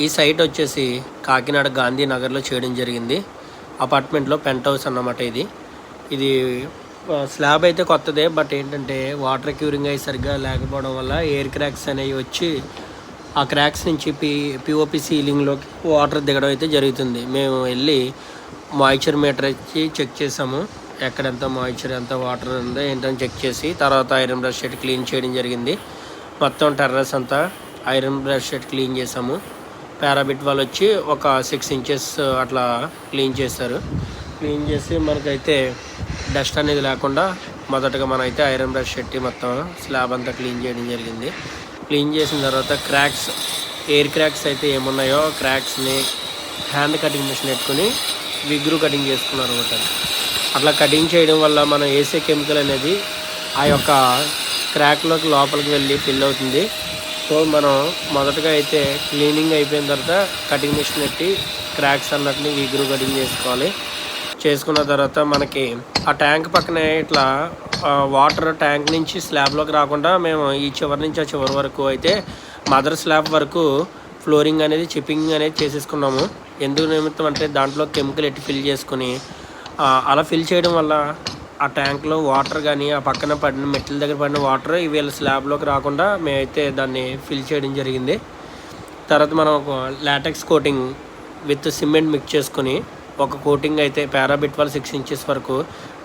ఈ సైట్ వచ్చేసి కాకినాడ గాంధీనగర్లో చేయడం జరిగింది. అపార్ట్మెంట్లో పెంట్ హౌస్ అన్నమాట. ఇది స్లాబ్ అయితే కొత్తదే, బట్ ఏంటంటే వాటర్ క్యూరింగ్ అయ్యి సరిగ్గా లేకపోవడం వల్ల ఎయిర్ క్రాక్స్ అనేవి వచ్చి ఆ క్రాక్స్ నుంచి పిఓపి సీలింగ్లోకి వాటర్ దిగడం అయితే జరుగుతుంది. మేము వెళ్ళి మాయిశ్చర్ మీటర్ ఇచ్చి చెక్ చేసాము, ఎక్కడెంత మాయిశ్చర్ ఎంత వాటర్ ఉందో ఏంటని చెక్ చేసి తర్వాత ఐరన్ బ్రష్ షీట్ క్లీన్ చేయడం జరిగింది. మొత్తం టెర్రస్ అంతా ఐరన్ బ్రష్ షీట్ క్లీన్ చేసాము. పారాబిట్ వాళ్ళు వచ్చి ఒక 6 ఇంచెస్ అట్లా క్లీన్ చేశారు. క్లీన్ చేసి మనకైతే డస్ట్ అనేది లేకుండా మొదటగా మనమైతే ఐరన్ బ్రష్ పెట్టి మొత్తం స్లాబ్ అంతా క్లీన్ చేయడం జరిగింది. క్లీన్ చేసిన తర్వాత ఎయిర్ క్రాక్స్ అయితే ఏమున్నాయో క్రాక్స్ని హ్యాండ్ కటింగ్ మిషన్ పెట్టుకుని విగ్రూ కటింగ్ చేసుకున్నారు అనమాట. అట్లా కటింగ్ చేయడం వల్ల మనం వేసే కెమికల్ అనేది ఆ యొక్క క్రాక్లోకి లోపలికి వెళ్ళి ఫిల్ అవుతుంది. సో మనం మొదటగా అయితే క్లీనింగ్ అయిపోయిన తర్వాత కటింగ్ మిషన్ పెట్టి క్రాక్స్ అన్నట్ని విగ్రూ కటింగ్ చేసుకోవాలి. చేసుకున్న తర్వాత మనకి ఆ ట్యాంక్ పక్కనే ఇట్లా వాటర్ ట్యాంక్ నుంచి స్లాబ్లోకి రాకుండా మేము ఈ చివరి నుంచి ఆ చివరి వరకు అయితే మదర్ స్లాబ్ వరకు ఫ్లోరింగ్ అనేది చిప్పింగ్ అనేది చేసేసుకున్నాము. ఎందుకు నిమిత్తం అంటే దాంట్లో కెమికల్ ఎట్టి ఫిల్ చేసుకుని అలా ఫిల్ చేయడం వల్ల ఆ ట్యాంక్లో వాటర్ కానీ ఆ పక్కన పడిన మెట్ల దగ్గర పడిన వాటర్ వీళ్ళ స్లాబ్లోకి రాకుండా మేమైతే దాన్ని ఫిల్ చేయడం జరిగింది. తర్వాత మనం ఒక LaTeX coating with cement mix చేసుకుని ఒక కోటింగ్ అయితే పారాబిట్ వాళ్ళు 6 ఇంచెస్ వరకు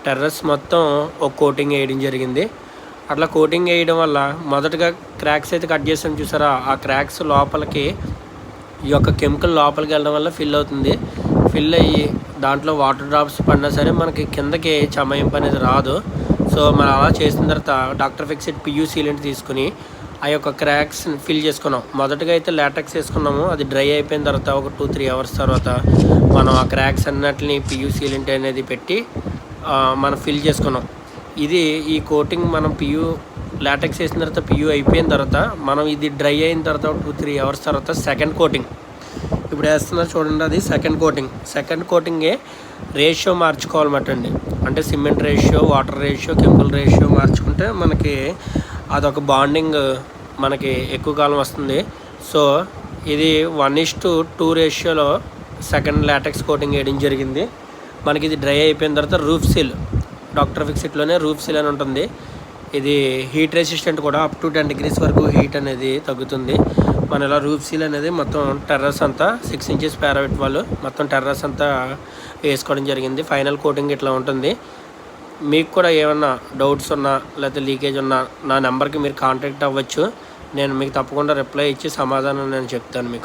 టెర్రస్ మొత్తం ఒక కోటింగ్ వేయడం జరిగింది. అట్లా కోటింగ్ వేయడం వల్ల మొదటగా క్రాక్స్ అయితే కట్ చేసాం చూసారా, ఆ క్రాక్స్ లోపలికి ఈ యొక్క కెమికల్ లోపలికి వెళ్ళడం వల్ల ఫిల్ అవుతుంది. ఫిల్ అయ్యి దాంట్లో వాటర్ డ్రాప్స్ పడినా సరే మనకి కిందకి చమయింపు అనేది రాదు. సో మనం అలా చేసిన తర్వాత డాక్టర్ ఫిక్స్డ్ పియూ సీలెంట్ తీసుకుని ఆ యొక్క క్రాక్స్ ఫిల్ చేసుకున్నాం. మొదటగా అయితే లాటెక్స్ వేసుకున్నాము. అది డ్రై అయిపోయిన తర్వాత ఒక 2-3 అవర్స్ తర్వాత మనం ఆ క్రాక్స్ అన్నిటిని పియూ సీలెంట్ అనేది పెట్టి మనం ఫిల్ చేసుకున్నాం. ఈ కోటింగ్ మనం లాటెక్స్ వేసిన తర్వాత పియూ అయిపోయిన తర్వాత మనం ఇది డ్రై అయిన తర్వాత 2-3 అవర్స్ తర్వాత సెకండ్ కోటింగ్ ఇప్పుడు వేస్తున్నారు చూడండి. అది సెకండ్ కోటింగే రేషియో మార్చుకోవాలన్నమాట అండి. అంటే cement ratio, water ratio, chemical ratio మార్చుకుంటే మనకి అదొక బాండింగ్ మనకి ఎక్కువ కాలం వస్తుంది. సో ఇది 1:2 రేషియోలో సెకండ్ లాటెక్స్ కోటింగ్ వేయడం జరిగింది. మనకి ఇది డ్రై అయిపోయిన తర్వాత రూఫ్ సీల్, డాక్టర్ ఫిక్స్డ్లోనే రూఫ్ సీల్ అని ఉంటుంది. ఇది హీట్ రెసిస్టెంట్ కూడా, అప్ టు 10 degrees వరకు హీట్ అనేది తగ్గుతుంది. మన ఇలా రూఫ్ సీల్ అనేది మొత్తం టెర్రస్ అంతా 6 ఇంచెస్ పారాబిట్ వాళ్ళు మొత్తం టెర్రస్ అంతా వేసుకోవడం జరిగింది. ఫైనల్ కోటింగ్ ఇట్లా ఉంటుంది. మీకు కూడా ఏమన్నా డౌట్స్ ఉన్నా లేకపోతే లీకేజ్ ఉన్నా నా నెంబర్కి మీరు కాంటాక్ట్ అవ్వచ్చు. నేను మీకు తప్పకుండా రిప్లై ఇచ్చి సమాధానం నేను చెప్తాను మీకు.